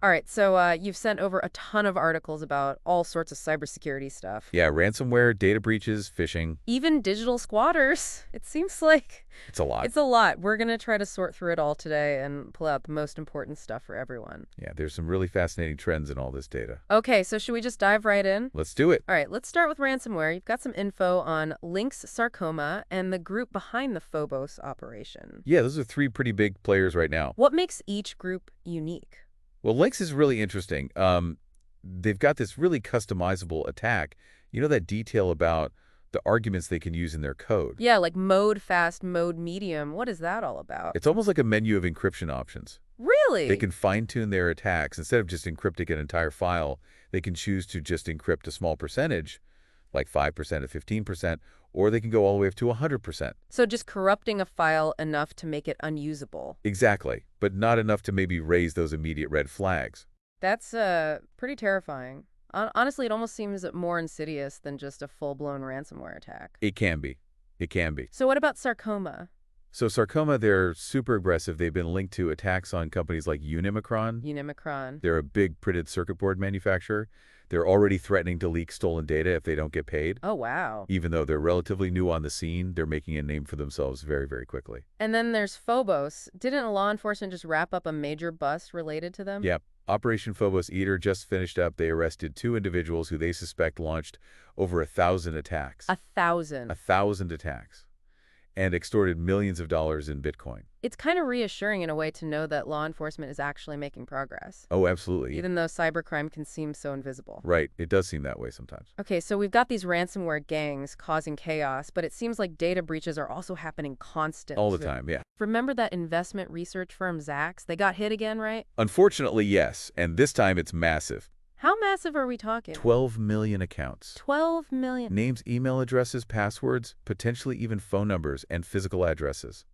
All right, so you've sent over a ton of articles about all sorts of cybersecurity stuff. Yeah, ransomware, data breaches, phishing. Even digital squatters. It seems like It's a lot. it's a lot. We're going to try to sort through it all today and pull out the most important stuff for everyone. Yeah, there's some really fascinating trends in all this data. Okay, so should we just dive right in? Let's do it. All right, let's start with ransomware. You've got some info on Lynx, Sarcoma, and the group behind the Phobos operation. Yeah, those are three pretty big players right now. What makes each group unique? Well, Lynx is really interesting. They've got this really customizable attack. You know that detail about the arguments they can use in their code? Yeah, like mode fast, mode medium. What is that all about? It's almost like a menu of encryption options. Really? They can fine-tune their attacks. Instead of just encrypting an entire file, they can choose to just encrypt a small percentage, like 5% or 15%, or they can go all the way up to 100%. So just corrupting a file enough to make it unusable. Exactly, but not enough to maybe raise those immediate red flags. That's pretty terrifying. Honestly, it almost seems more insidious than just a full-blown ransomware attack. It can be. It can be. So what about Sarcoma? So Sarcoma, they're super aggressive. They've been linked to attacks on companies like Unimicron. They're a big printed circuit board manufacturer. They're already threatening to leak stolen data if they don't get paid. Oh, wow. Even though they're relatively new on the scene, they're making a name for themselves very, very quickly. And then there's Phobos. Didn't law enforcement just wrap up a major bust related to them? Yep. Operation Phobos Eater just finished up. They arrested 2 individuals who they suspect launched over 1,000 attacks. 1,000. 1,000 attacks. And extorted millions of dollars in Bitcoin. It's kind of reassuring in a way to know that law enforcement is actually making progress. Oh, absolutely. Even though cybercrime can seem so invisible. Right. It does seem that way sometimes. Okay, so we've got these ransomware gangs causing chaos, but it seems like data breaches are also happening constantly. All the time, yeah. Remember that investment research firm Zacks? They got hit again, right? Unfortunately, yes. And this time it's massive. How massive are we talking? 12 million accounts. 12 million. Names, email addresses, passwords, potentially even phone numbers and physical addresses.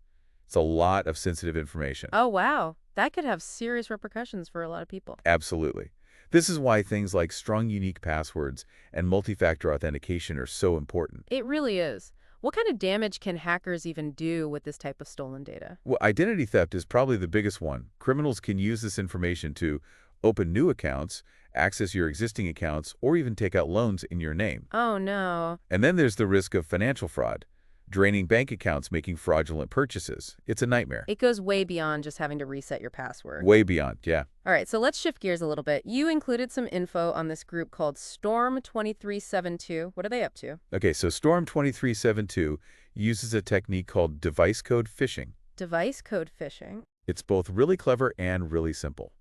It's a lot of sensitive information. Oh, wow. That could have serious repercussions for a lot of people. Absolutely. This is why things like strong, unique passwords and multi-factor authentication are so important. It really is. What kind of damage can hackers even do with this type of stolen data? Well, identity theft is probably the biggest one. Criminals can use this information to open new accounts, access your existing accounts, or even take out loans in your name. Oh, no. And then there's the risk of financial fraud, draining bank accounts, making fraudulent purchases. It's a nightmare. It goes way beyond just having to reset your password. Way beyond, yeah. All right, so let's shift gears a little bit. You included some info on this group called Storm 2372. What are they up to? Okay, so Storm 2372 uses a technique called device code phishing. Device code phishing. It's both really clever and really simple.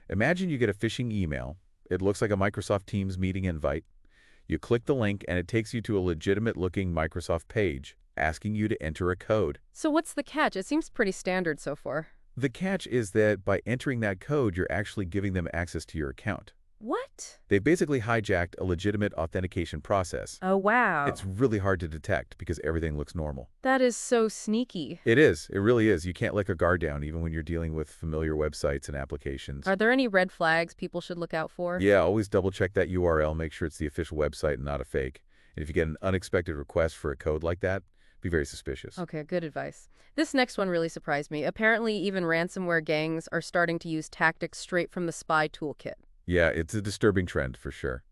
Imagine you get a phishing email. It looks like a Microsoft Teams meeting invite. You click the link and it takes you to a legitimate-looking Microsoft page, asking you to enter a code. So what's the catch? It seems pretty standard so far. The catch is that by entering that code, you're actually giving them access to your account. What? They basically hijacked a legitimate authentication process. Oh, wow. It's really hard to detect because everything looks normal. That is so sneaky. It is. It really is. You can't let a guard down even when you're dealing with familiar websites and applications. Are there any red flags people should look out for? Yeah, always double-check that URL. Make sure it's the official website and not a fake. And if you get an unexpected request for a code like that, be very suspicious. Okay, good advice. This next one really surprised me. Apparently, even ransomware gangs are starting to use tactics straight from the spy toolkit. Yeah, it's a disturbing trend for sure.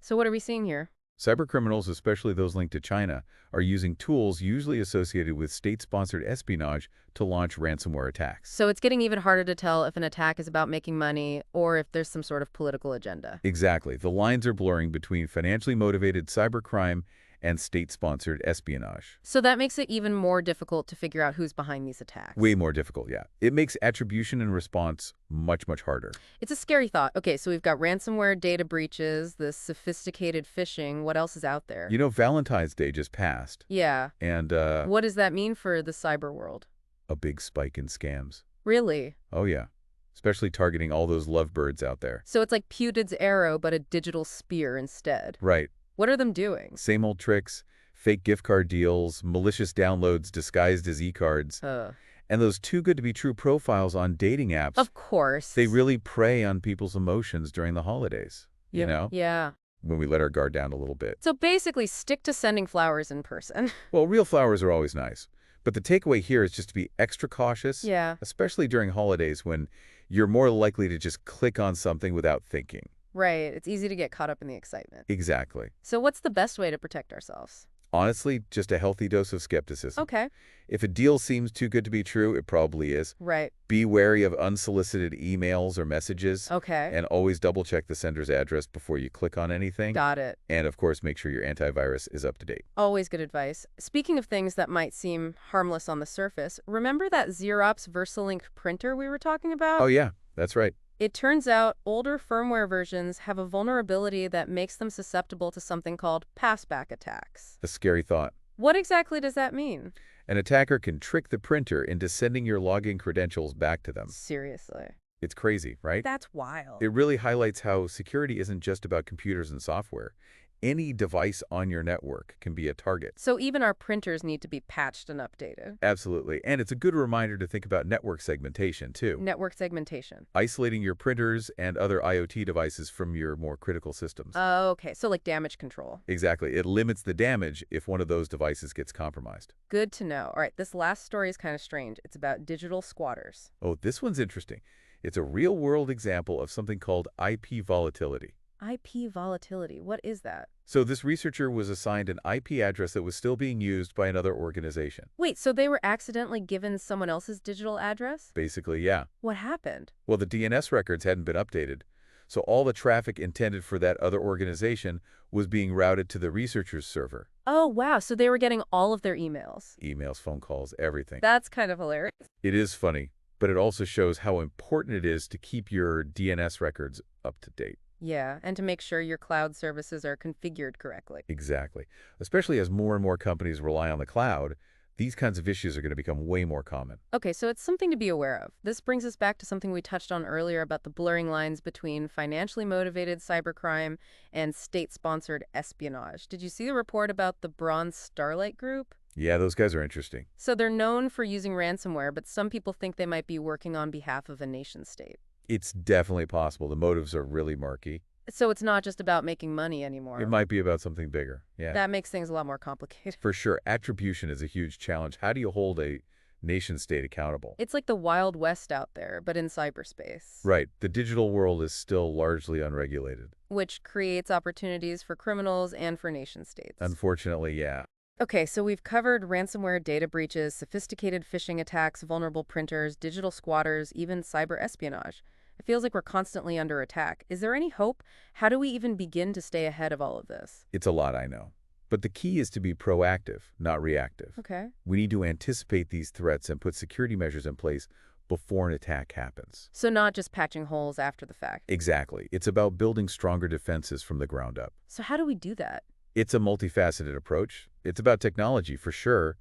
So what are we seeing here? Cybercriminals, especially those linked to China, are using tools usually associated with state-sponsored espionage to launch ransomware attacks. So it's getting even harder to tell if an attack is about making money or if there's some sort of political agenda. Exactly. The lines are blurring between financially motivated cybercrime and state-sponsored espionage. So that makes it even more difficult to figure out who's behind these attacks. Way more difficult, yeah. It makes attribution and response much, much harder. It's a scary thought. Okay, so we've got ransomware, data breaches, this sophisticated phishing. What else is out there? You know, Valentine's Day just passed. Yeah. And, What does that mean for the cyber world? a big spike in scams. Really? Oh, yeah. Especially targeting all those lovebirds out there. So it's like Putid's arrow, but a digital spear instead. Right. What are them doing? Same old tricks, fake gift card deals, malicious downloads disguised as e-cards, and those too-good-to-be-true profiles on dating apps. Of course. They really prey on people's emotions during the holidays, you know, Yeah. when we let our guard down a little bit. So basically, stick to sending flowers in person. Well, real flowers are always nice, but the takeaway here is just to be extra cautious, Yeah. especially during holidays when You're more likely to just click on something without thinking. Right. It's easy to get caught up in the excitement. Exactly. So what's the best way to protect ourselves? Honestly, just a healthy dose of skepticism. Okay. If a deal seems too good to be true, it probably is. Right. Be wary of unsolicited emails or messages, Okay. and always double-check the sender's address before you click on anything. Got it. And, of course, make sure your antivirus is up to date. Always good advice. Speaking of things that might seem harmless on the surface, remember that Xerox VersaLink printer we were talking about? Oh, yeah, that's right. It turns out older firmware versions have a vulnerability that makes them susceptible to something called passback attacks. A scary thought. What exactly does that mean? An attacker can trick the printer into sending your login credentials back to them. Seriously. It's crazy, right? That's wild. It really highlights how security isn't just about computers and software. Any device on your network can be a target. So even our printers need to be patched and updated. Absolutely. And it's a good reminder to think about network segmentation, too. Network segmentation. Isolating your printers and other IoT devices from your more critical systems. Oh, okay. So like damage control. Exactly. It limits the damage if one of those devices gets compromised. Good to know. All right, this last story is kind of strange. It's about digital squatters. Oh, this one's interesting. It's a real-world example of something called IP volatility. IP volatility. What is that? So this researcher was assigned an IP address that was still being used by another organization. Wait, so they were accidentally given someone else's digital address? Basically, yeah. What happened? Well, the DNS records hadn't been updated, so all the traffic intended for that other organization was being routed to the researcher's server. Oh, wow. So they were getting all of their emails. Emails, phone calls, everything. That's kind of hilarious. It is funny, but it also shows how important it is to keep your DNS records up to date. Yeah, and to make sure your cloud services are configured correctly. Exactly. Especially as more and more companies rely on the cloud, these kinds of issues are going to become way more common. Okay, so it's something to be aware of. This brings us back to something we touched on earlier about the blurring lines between financially motivated cybercrime and state-sponsored espionage. Did you see the report about the Bronze Starlight Group? Yeah, those guys are interesting. So they're known for using ransomware, but some people think they might be working on behalf of a nation-state. It's definitely possible. The motives are really murky. So it's not just about making money anymore. It might be about something bigger. Yeah. That makes things a lot more complicated. For sure, attribution is a huge challenge. How do you hold a nation-state accountable? It's like the Wild West out there, but in cyberspace. Right. The digital world is still largely unregulated. Which creates opportunities for criminals and for nation-states. Unfortunately, yeah. Okay, so we've covered ransomware, data breaches, sophisticated phishing attacks, vulnerable printers, digital squatters, even cyber espionage. It feels like we're constantly under attack. Is there any hope? How do we even begin to stay ahead of all of this? It's a lot, I know. But the key is to be proactive, not reactive. Okay. We need to anticipate these threats and put security measures in place before an attack happens. So not just patching holes after the fact. Exactly. It's about building stronger defenses from the ground up. So how do we do that? It's a multifaceted approach. It's about technology, for sure,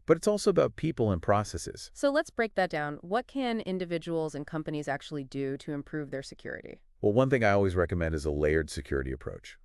but it's also about people and processes. So let's break that down. What can individuals and companies actually do to improve their security? Well, one thing I always recommend is a layered security approach.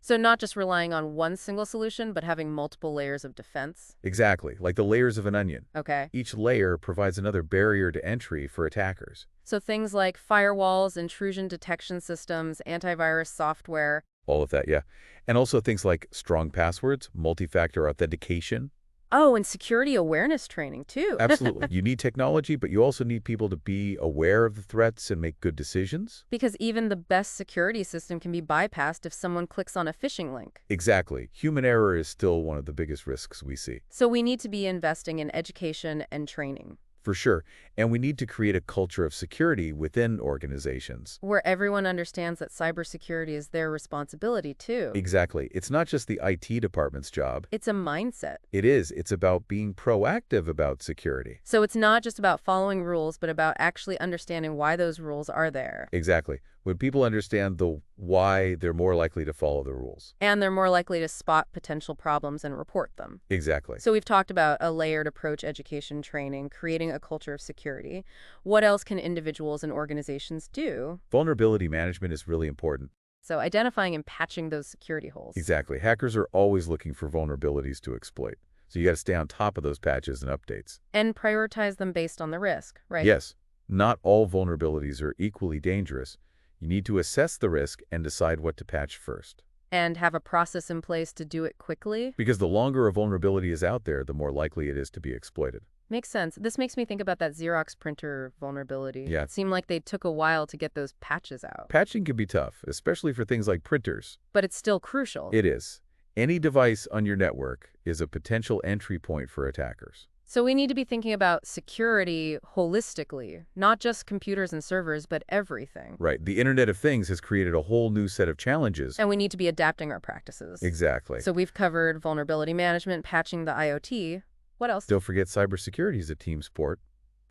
So not just relying on one single solution, but having multiple layers of defense? Exactly, like the layers of an onion. Okay. Each layer provides another barrier to entry for attackers. So things like firewalls, intrusion detection systems, antivirus software. All of that, yeah. And also things like strong passwords, multi-factor authentication. Oh, and security awareness training, too. Absolutely. You need technology, but you also need people to be aware of the threats and make good decisions. Because even the best security system can be bypassed if someone clicks on a phishing link. Exactly. Human error is still one of the biggest risks we see. So we need to be investing in education and training. For sure. And we need to create a culture of security within organizations. Where everyone understands that cybersecurity is their responsibility, too. Exactly. It's not just the IT department's job. It's a mindset. It is. It's about being proactive about security. So it's not just about following rules, but about actually understanding why those rules are there. Exactly. When people understand the why, they're more likely to follow the rules. And they're more likely to spot potential problems and report them. Exactly. So we've talked about a layered approach, education, training, creating a culture of security. What else can individuals and organizations do? Vulnerability management is really important. So identifying and patching those security holes. Exactly. Hackers are always looking for vulnerabilities to exploit. So you got to stay on top of those patches and updates. And prioritize them based on the risk, right? Yes. Not all vulnerabilities are equally dangerous. You need to assess the risk and decide what to patch first. And have a process in place to do it quickly? Because the longer a vulnerability is out there, the more likely it is to be exploited. Makes sense. This makes me think about that Xerox printer vulnerability. Yeah, It seemed like they took a while to get those patches out. patching can be tough, especially for things like printers. But it's still crucial. It is. Any device on your network is a potential entry point for attackers. So we need to be thinking about security holistically, not just computers and servers, but everything. Right. The Internet of Things has created a whole new set of challenges. And we need to be adapting our practices. Exactly. So we've covered vulnerability management, patching the IoT. What else? Don't forget cybersecurity is a team sport.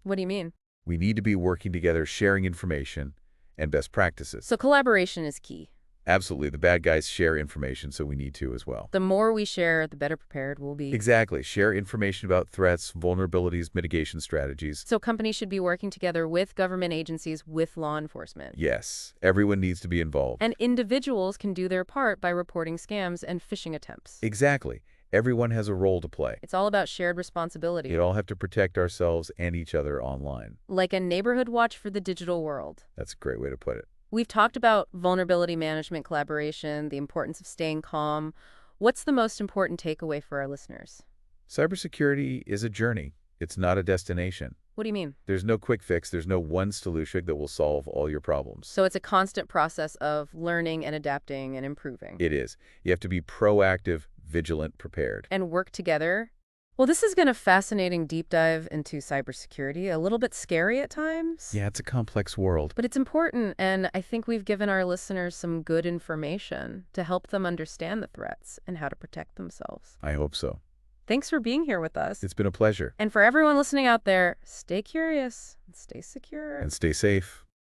What do you mean? We need to be working together, sharing information and best practices. So collaboration is key. Absolutely. The bad guys share information, so we need to as well. The more we share, the better prepared we'll be. Exactly. Share information about threats, vulnerabilities, mitigation strategies. So companies should be working together with government agencies, with law enforcement. Yes. Everyone needs to be involved. And individuals can do their part by reporting scams and phishing attempts. Exactly. Everyone has a role to play. It's all about shared responsibility. We all have to protect ourselves and each other online. Like a neighborhood watch for the digital world. That's a great way to put it. We've talked about vulnerability management collaboration, the importance of staying calm. What's the most important takeaway for our listeners? Cybersecurity is a journey. It's not a destination. What do you mean? There's no quick fix. There's no one solution that will solve all your problems. So it's a constant process of learning and adapting and improving. It is. You have to be proactive, vigilant, prepared. And work together. Well, this has been a fascinating deep dive into cybersecurity, a little bit scary at times. Yeah, it's a complex world. But it's important, and I think we've given our listeners some good information to help them understand the threats and how to protect themselves. I hope so. Thanks for being here with us. It's been a pleasure. And for everyone listening out there, stay curious and stay secure. And stay safe.